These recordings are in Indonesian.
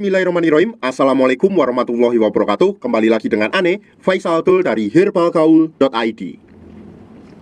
Bismillahirrahmanirrahim. Assalamualaikum warahmatullahi wabarakatuh. Kembali lagi dengan Ane, Faisal Tul dari herbalgaul.id.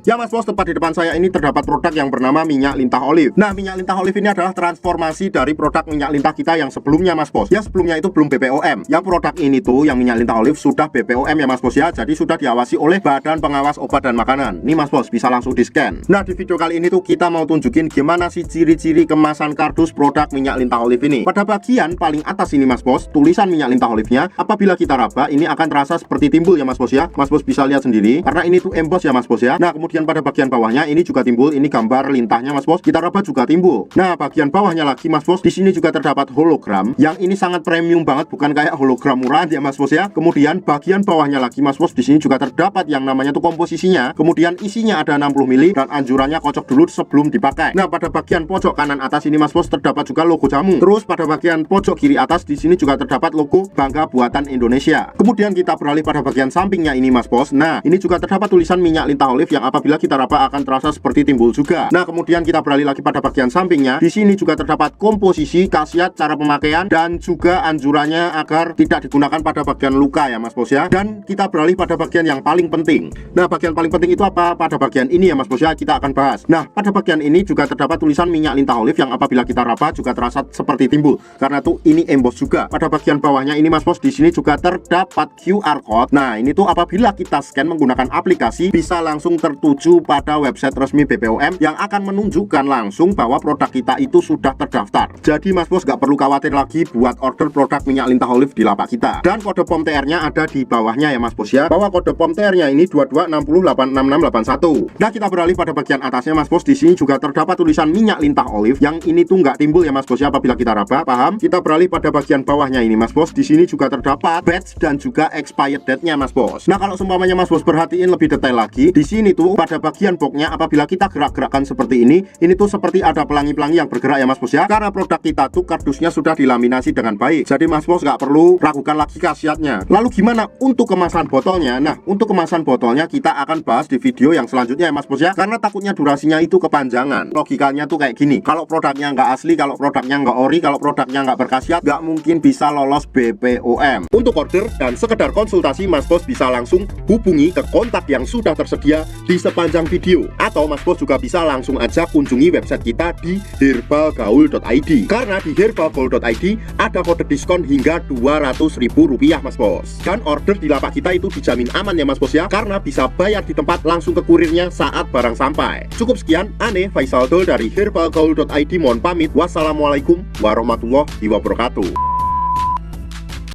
Ya Mas Bos, tepat di depan saya ini terdapat produk yang bernama minyak lintah olive. Nah, minyak lintah olive ini adalah transformasi dari produk minyak lintah kita yang sebelumnya Mas Bos. Ya, sebelumnya itu belum BPOM. Yang produk ini tuh, yang minyak lintah olive sudah BPOM ya Mas Bos ya. Jadi sudah diawasi oleh Badan Pengawas Obat dan Makanan. Nih Mas Bos, bisa langsung di-scan. Nah, di video kali ini tuh kita mau tunjukin gimana sih ciri-ciri kemasan kardus produk minyak lintah olive ini. Pada bagian paling atas ini Mas Bos, tulisan minyak lintah olive-nya, apabila kita raba, ini akan terasa seperti timbul ya Mas Bos ya. Mas Bos bisa lihat sendiri, karena ini tuh emboss ya Mas Bos ya. Nah, kemudian pada bagian bawahnya ini juga timbul, ini gambar lintahnya Mas Bos. Kita raba juga timbul. Nah, bagian bawahnya lagi Mas Bos, di sini juga terdapat hologram. Yang ini sangat premium banget, bukan kayak hologram murah ya Mas Bos ya. Kemudian bagian bawahnya lagi Mas Bos, di sini juga terdapat yang namanya tuh komposisinya. Kemudian isinya ada 60 ml dan anjurannya kocok dulu sebelum dipakai. Nah, pada bagian pojok kanan atas ini Mas Bos terdapat juga logo jamu. Terus pada bagian pojok kiri atas di sini juga terdapat logo Bangga Buatan Indonesia. Kemudian kita beralih pada bagian sampingnya ini Mas Bos. Nah, ini juga terdapat tulisan minyak lintah olive yang apabila kita raba akan terasa seperti timbul juga. Nah, kemudian kita beralih lagi pada bagian sampingnya. Di sini juga terdapat komposisi, khasiat, cara pemakaian dan juga anjurannya agar tidak digunakan pada bagian luka ya Mas Bos ya. Dan kita beralih pada bagian yang paling penting. Nah, bagian paling penting itu apa? Pada bagian ini ya Mas Bos ya, kita akan bahas. Nah, pada bagian ini juga terdapat tulisan minyak lintah olive yang apabila kita raba juga terasa seperti timbul. Karena tuh ini emboss juga. Pada bagian bawahnya ini Mas Bos, di sini juga terdapat QR code. Nah, ini tuh apabila kita scan menggunakan aplikasi bisa langsung tertuju pada website resmi BPOM yang akan menunjukkan langsung bahwa produk kita itu sudah terdaftar. Jadi Mas Bos nggak perlu khawatir lagi buat order produk minyak lintah olive di lapak kita. Dan kode POM TR-nya ada di bawahnya ya Mas Bos ya. Bahwa kode POM TR-nya ini 2260866681. Nah, kita beralih pada bagian atasnya Mas Bos. Di sini juga terdapat tulisan minyak lintah olive yang ini tuh nggak timbul ya Mas Bos ya apabila kita raba. Paham? Kita beralih pada bagian bawahnya ini Mas Bos. Di sini juga terdapat batch dan juga expired date-nya Mas Bos. Nah, kalau seumpamanya Mas Bos perhatiin lebih detail lagi, di sini tuh pada bagian boxnya apabila kita gerak-gerakkan seperti ini tuh seperti ada pelangi-pelangi yang bergerak ya Mas Bos ya. Karena produk kita tuh kardusnya sudah dilaminasi dengan baik. Jadi Mas Bos nggak perlu ragukan lagi khasiatnya. Lalu gimana untuk kemasan botolnya? Nah, untuk kemasan botolnya kita akan bahas di video yang selanjutnya ya Mas Bos ya. Karena takutnya durasinya itu kepanjangan. Logikanya tuh kayak gini. Kalau produknya nggak asli, kalau produknya nggak ori, kalau produknya nggak berkhasiat, nggak mungkin bisa lolos BPOM. Untuk order dan sekedar konsultasi Mas Bos bisa langsung hubungi ke kontak yang sudah tersedia di sepanjang video. Atau Mas Bos juga bisa langsung aja kunjungi website kita di herbalgaul.id. Karena di herbalgaul.id ada kode diskon hingga Rp200.000 Mas Bos. Dan order di lapak kita itu dijamin aman ya Mas Bos ya. Karena bisa bayar di tempat langsung ke kurirnya saat barang sampai. Cukup sekian, Ane Faisal Tul dari herbalgaul.id mohon pamit. Wassalamualaikum warahmatullahi wabarakatuh.